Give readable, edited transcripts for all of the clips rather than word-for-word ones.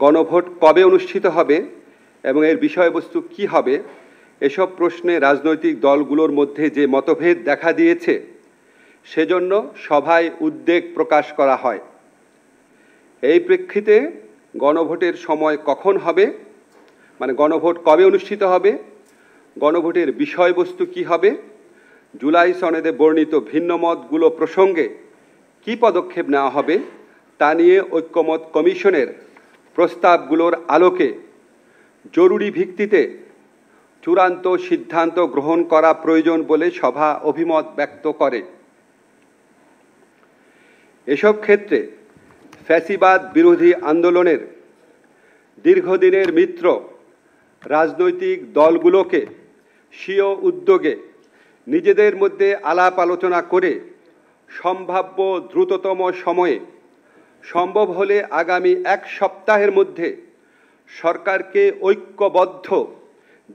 গণভোট কবে অনুষ্ঠিত হবে এবং এর বিষয়বস্তু কি হবে, এসব প্রশ্নে রাজনৈতিক দলগুলোর মধ্যে যে মতভেদ দেখা দিয়েছে সেজন্য সভায় উদ্বেগ প্রকাশ করা হয়। এই প্রেক্ষিতে গণভোটের সময় কখন হবে, মানে গণভোট কবে অনুষ্ঠিত হবে, গণভোটের বিষয়বস্তু কি হবে, জুলাই সনদে বর্ণিত ভিন্নমতগুলো প্রসঙ্গে কি পদক্ষেপ নেওয়া হবে তা নিয়ে ঐক্যমত কমিশনের প্রস্তাবগুলোর আলোকে জরুরি ভিত্তিতে চূড়ান্ত সিদ্ধান্ত গ্রহণ করা প্রয়োজন বলে সভা অভিমত ব্যক্ত করে। এসব ক্ষেত্রে ফ্যাসিবাদ বিরোধী আন্দোলনের দীর্ঘদিনের মিত্র রাজনৈতিক দলগুলোকে স্বীয় উদ্যোগে নিজেদের মধ্যে আলাপ আলোচনা করে সম্ভাব্য দ্রুততম সময়ে, সম্ভব হলে আগামী 1 সপ্তাহের মধ্যে সরকারকে ঐক্যবদ্ধ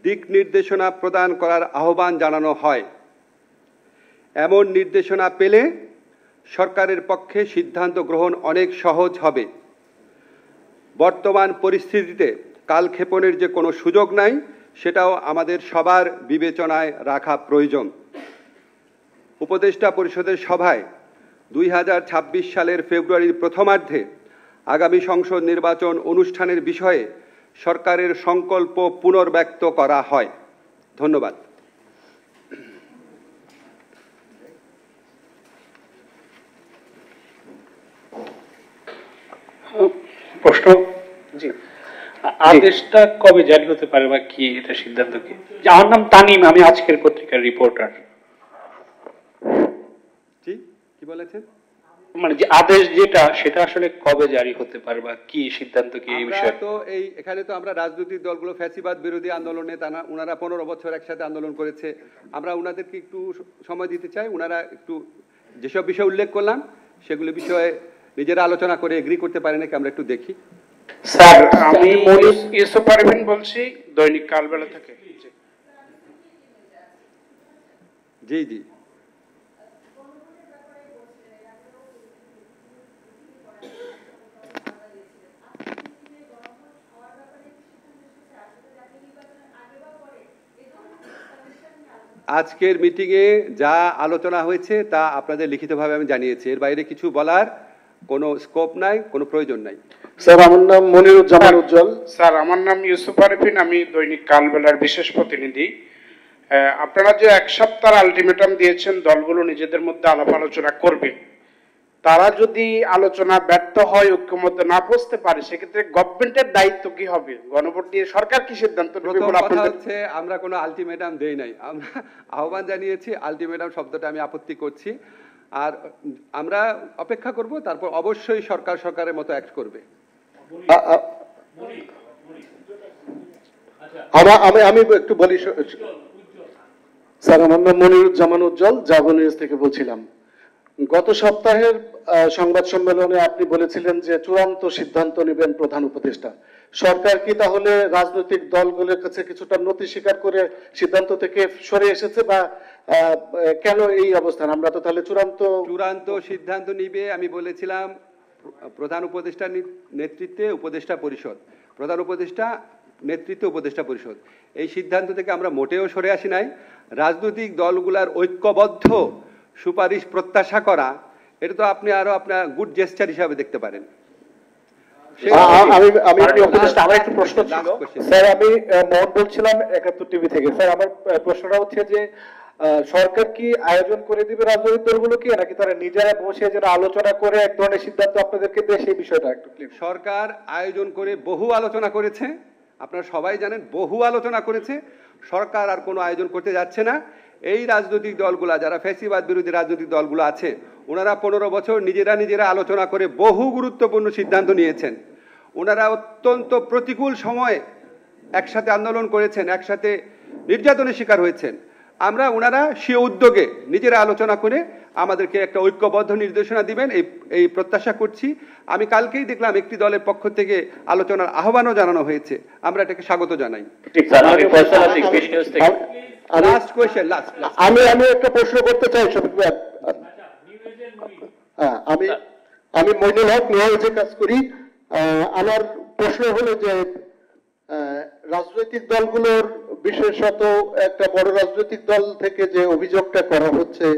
দিক নির্দেশনা প্রদান করার আহ্বান জানানো হয়। এমন নির্দেশনা পেলে সরকারের পক্ষে সিদ্ধান্ত গ্রহণ অনেক সহজ হবে। বর্তমান পরিস্থিতিতে কালক্ষেপণের যে কোনো সুযোগ নাই, সেটাও আমাদের সবার বিবেচনায় রাখা প্রয়োজন। উপদেষ্টা পরিষদের সভায় 2026 সালের ফেব্রুয়ারির প্রথমার্ধে আগামী সংসদ নির্বাচন অনুষ্ঠানের বিষয়ে সরকারের সংকল্প পুনর্ব্যক্ত করা হয়। ধন্যবাদ। প্রশ্ন, জি, আদেশটা কবে জারি হতে পারে বা কি এটা সিদ্ধান্ত কি? আমার নাম তানিম, আমি আজকের পত্রিকার রিপোর্টার। জি, কি বলেছেন? মানে যে আদেশ যেটা, সেটা আসলে কবে জারি হতে পারে বা কি সিদ্ধান্ত কি এই বিষয়ে? তো এই এখানে তো আমরা রাজনৈতিক দলগুলো ফ্যাসিবাদ বিরোধী আন্দোলনে ওনারা 15 বছর একসাথে আন্দোলন করেছে, আমরা ওনাদেরকে একটু সময় দিতে চাই। ওনারা একটু যেসব বিষয় উল্লেখ করলাম সেগুলো বিষয়ে নিজেরা আলোচনা করে এগ্রি করতে পারে নাকি আমরা একটু দেখি। স্যার, আমি ইউসুফ পারভীন বলছি, দৈনিক কালবেলা থেকে। জি জি, আজকের মিটিংয়ে যা আলোচনা হয়েছে তা আপনাদের লিখিতভাবে আমি জানিয়েছি। এর বাইরে কিছু বলার কোনো স্কোপ নাই, কোনো প্রয়োজন নাই। স্যার, আমার নাম মনিরুজ্জামান উজ্জ্বল। স্যার, আমার নাম ইউসুফ পারভীন, আমি দৈনিক কালবেলার বিশেষ প্রতিনিধি। আপনারা যে 1 সপ্তাহ আলটিমেটাম দিয়েছেন দলগুলো নিজেদের মধ্যে আলাপ আলোচনা করবে, তারা যদি আলোচনা ব্যর্থ হয়, ঐক্যমত না পৌঁছতে পারে, সেক্ষেত্রে গভর্নমেন্টের দায়িত্ব কি হবে? গণভোট দিয়ে সরকার কি সিদ্ধান্ত নেবে? হচ্ছে আমরা কোনো আলটিমেটাম দেই নাই, আমরা আহ্বান জানিয়েছি। আলটিমেটাম শব্দটা আমি আপত্তি করছি। আর আমরা অপেক্ষা করব, তারপর অবশ্যই সরকার সরকারের মতো অ্যাক্ট করবে। আমি একটু বলি স্যার। আমার নাম মনিরুজ্জামান উজ্জ্বল, জাগো নিউজ থেকে বলছিলাম। গত সপ্তাহের সংবাদ সম্মেলনে আপনি বলেছিলেন যে চূড়ান্ত সিদ্ধান্ত নেবেন প্রধান উপদেষ্টা। সরকার কি তাহলে রাজনৈতিক দলগুলোর কাছে কিছুটা নতি স্বীকার করে সিদ্ধান্ত থেকে সরে এসেছে, বা কেন এই অবস্থান? আমরা তো তাহলে চূড়ান্ত সিদ্ধান্ত নিবে আমি বলেছিলাম প্রধান উপদেষ্টার নেতৃত্বে উপদেষ্টা পরিষদ, প্রধান উপদেষ্টা নেতৃত্বে উপদেষ্টা পরিষদ। এই সিদ্ধান্ত থেকে আমরা মোটেও সরে আসি নাই। রাজনৈতিক দলগুলার ঐক্যবদ্ধ সুপারিশ প্রত্যাশা করা, এটা তো আপনি আরো আপনার গুড জেস্টার হিসাবে দেখতে পারেন। আমার একটু প্রশ্ন ছিল স্যার, আমি মোহন বলছিলাম 71 টিভি থেকে। স্যার, আমার প্রশ্নটা হচ্ছে যে সরকার কি আয়োজন করে দিবে রাজনৈতিক দলগুলোকে, নাকি তারা নিজেরা বসে যেন আলোচনা করে এক ধরনের সিদ্ধান্ত আপনাদেরকে দেয়? সেই বিষয়টা একটু ক্লিয়ার। সরকার আয়োজন করে বহু আলোচনা করেছে, আপনারা সবাই জানেন, বহু আলোচনা করেছে। সরকার আর কোনো আয়োজন করতে যাচ্ছে না। এই রাজনৈতিক দলগুলা, যারা ফ্যাসিবাদ বিরোধী রাজনৈতিক দলগুলো আছে, ওনারা 15 বছর নিজেরা আলোচনা করে বহু গুরুত্বপূর্ণ সিদ্ধান্ত নিয়েছেন। ওনারা অত্যন্ত প্রতিকূল সময়ে একসাথে আন্দোলন করেছেন, একসাথে নির্যাতনের শিকার হয়েছেন। ওনারা স্বীয় উদ্যোগে নিজেরা আলোচনা করে আমাদেরকে একটা ঐক্যবদ্ধ নির্দেশনা দিবেন এই প্রত্যাশা করছি। আমি কালকেই দেখলাম একটি দলের পক্ষ থেকে আলোচনার আহ্বানও জানানো হয়েছে, আমরা এটাকে স্বাগত জানাই। আমি একটা প্রশ্ন করতে চাই শফিক ভাই। আমি মইনুল হক, নিউজে কাজ করি। আমার প্রশ্ন হলো যে রাজনৈতিক দলগুলোর, বিশেষত একটা বড় রাজনৈতিক দল থেকে যে অভিযোগটা করা হচ্ছে,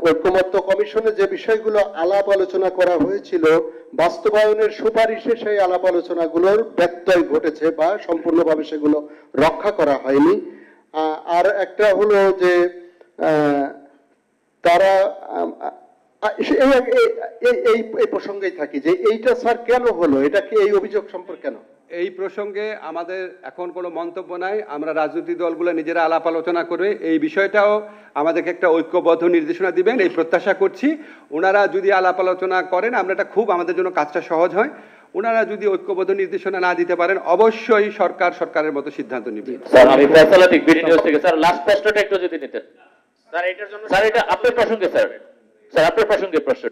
ঐকমত্য কমিশনে যে বিষয়গুলো আলাপ আলোচনা করা হয়েছিল বাস্তবায়নের সুপারিশে সেই আলাপ আলোচনাগুলোর ব্যত্যয় ঘটেছে বা সম্পূর্ণভাবে সেগুলো রক্ষা করা হয়নি। আর একটা হলো যে তারা এই প্রসঙ্গেই থাকি যে এইটা স্যার কেন হলো, এটা কি এই অভিযোগ সম্পর্কে কেন? এই প্রসঙ্গে আমাদের এখন কোনো মন্তব্য নাই। আমরা রাজনৈতিক দলগুলো নিজেরা আলাপ আলোচনা করে এই বিষয়টাও আমাদেরকে একটা ঐক্যবদ্ধ নির্দেশনা দিবেন এই প্রত্যাশা করছি। ওনারা যদি আলাপ আলোচনা করেন আমরা এটা খুব আমাদের জন্য কাজটা সহজ হয়। ওনারা যদি ঐক্যবদ্ধ নির্দেশনা না দিতে পারেন অবশ্যই সরকারের মতো সিদ্ধান্ত নেবে। স্যার আমি ফয়সাল আতিক বিডি নিউজ থেকে। স্যার লাস্ট প্রশ্নটা একটু যদি নিতেন। স্যার এটার জন্য, স্যার এটা আপনার প্রসঙ্গে, স্যার আপনার প্রসঙ্গে প্রশ্ন।